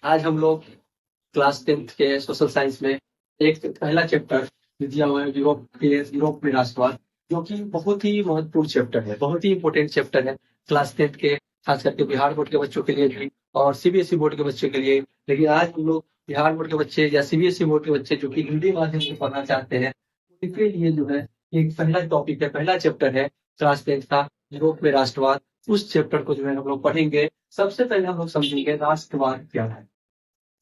आज हम लोग क्लास 10th के सोशल साइंस में एक पहला चैप्टर दिया हुआ है यूरोप में राष्ट्रवाद, जो कि बहुत ही महत्वपूर्ण चैप्टर है, बहुत ही इंपॉर्टेंट चैप्टर है क्लास 10th के, खास करके बिहार बोर्ड के बच्चों के लिए भी और सीबीएसई बोर्ड के बच्चों के लिए। लेकिन आज हम लोग बिहार बोर्ड के बच्चे या सीबीएसई बोर्ड के बच्चे जो कि हिंदी माध्यम से पढ़ना चाहते हैं, उनके लिए जो है एक पहला टॉपिक है, पहला चैप्टर है क्लास 10th का यूरोप में राष्ट्रवाद। उस चैप्टर को जो है हम लोग पढ़ेंगे। सबसे पहले हम लोग समझेंगे राष्ट्रवाद क्या है।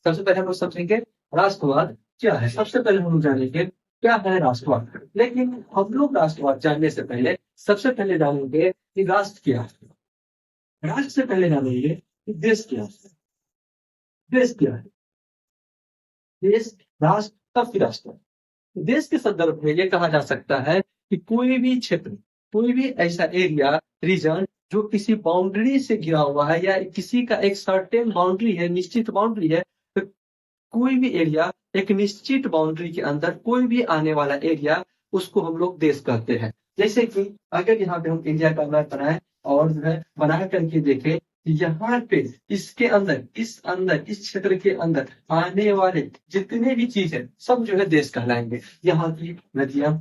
सबसे पहले हम लोग समझेंगे राष्ट्रवाद क्या है। सबसे पहले हम लोग जानेंगे क्या है राष्ट्रवाद। लेकिन हम लोग राष्ट्रवाद जानने से पहले सबसे पहले जानेंगे कि राष्ट्र क्या है। राष्ट्र से पहले जानेंगे कि देश क्या है। देश क्या है? देश राष्ट्र तब की राष्ट्र है। देश के संदर्भ में ये कहा जा सकता है कि कोई भी क्षेत्र, कोई भी ऐसा एरिया, रीजन जो किसी बाउंड्री से घिरा हुआ है या किसी का एक सर्टेन बाउंड्री है, निश्चित बाउंड्री है, तो कोई भी एरिया एक निश्चित बाउंड्री के अंदर कोई भी आने वाला एरिया, उसको हम लोग देश कहते हैं। जैसे कि अगर यहाँ पे हम इंडिया का मैप बनाए और जो है बना करके देखें, यहाँ पे इसके अंदर इस क्षेत्र के अंदर आने वाले जितने भी चीज है सब जो है देश कहलाएंगे। यहाँ की नदियां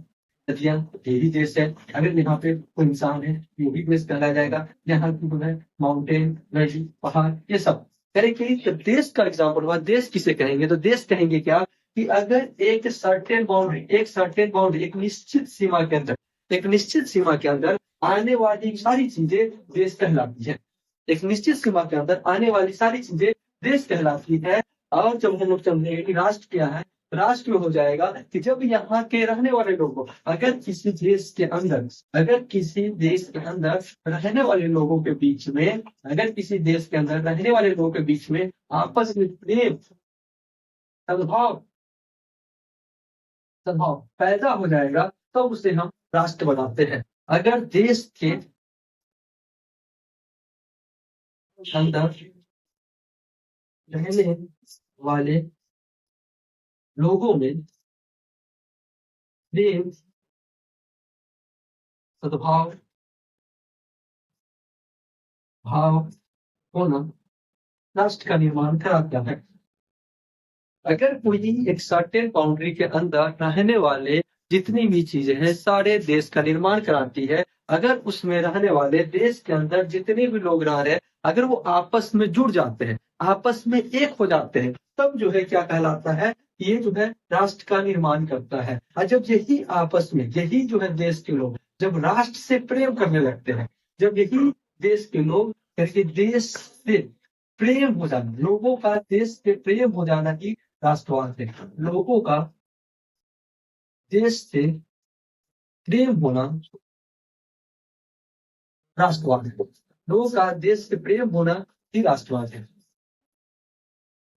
नदियां ये भी देश है। अगर यहाँ पे कोई इंसान है ये भी देश कहलाया जाएगा। यहाँ की जो है माउंटेन, नदी, पहाड़, ये सब करेंगे। तो देश का एग्जाम्पल हुआ। देश किसे कहेंगे? तो देश कहेंगे क्या कि अगर एक सर्टेन बाउंड्री एक निश्चित सीमा के अंदर, एक निश्चित सीमा के अंदर आने वाली सारी चीजें देश कहलाती है। एक निश्चित सीमा के अंदर आने वाली सारी चीजें देश कहलाती है। और जब हम लोग समझेंगे कि राष्ट्र क्या है, राष्ट्र हो जाएगा कि जब यहाँ के रहने वाले लोगों, अगर किसी देश के अंदर, अगर किसी देश के अंदर रहने वाले लोगों के बीच में, अगर किसी देश के अंदर रहने वाले लोगों के बीच में आपस में प्रेम, सद्भाव सद्भाव पैदा हो जाएगा, तो उसे हम राष्ट्र बनाते हैं। अगर देश के अंदर रहने वाले लोगों में प्रेम, सद्भाव भाव होना राष्ट्र का निर्माण कराता है। अगर कोई एक सर्टेन बाउंड्री के अंदर रहने वाले जितनी भी चीजें हैं सारे देश का निर्माण कराती है। अगर उसमें रहने वाले देश के अंदर जितने भी लोग रह रहे हैं, अगर वो आपस में जुड़ जाते हैं, आपस में एक हो जाते हैं, तब जो है क्या कहलाता है? ये जो है राष्ट्र का निर्माण करता है। और जब यही आपस में, यही जो है देश के लोग जब राष्ट्र से प्रेम करने लगते हैं, जब यही देश के लोग करके देश से प्रेम हो जाना, लोगों का देश से प्रेम हो जाना ही राष्ट्रवाद है। लोगों का देश से प्रेम होना राष्ट्रवाद है। लोगों का देश से प्रेम होना ही राष्ट्रवाद है।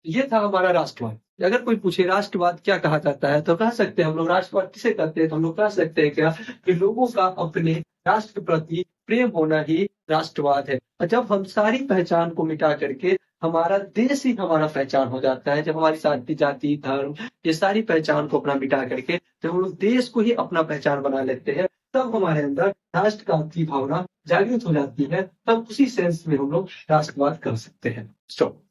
ये था हमारा राष्ट्रवाद। अगर कोई पूछे राष्ट्रवाद क्या कहा जाता है, तो कह सकते हैं हम लोग राष्ट्रवाद किसे कहते हैं, तो हम लोग कह सकते हैं क्या कि लोगों का अपने राष्ट्र के प्रति प्रेम होना ही राष्ट्रवाद है। और जब हम सारी पहचान को मिटा करके हमारा देश ही हमारा पहचान हो जाता है, जब हमारी सारी जाति, धर्म, ये सारी पहचान को अपना मिटा करके जब हम लोग देश को ही अपना पहचान बना लेते हैं, तब हमारे अंदर राष्ट्र का की भावना जागृत हो जाती है। तब उसी सेंस में हम लोग राष्ट्रवाद कर सकते हैं। स्टॉप।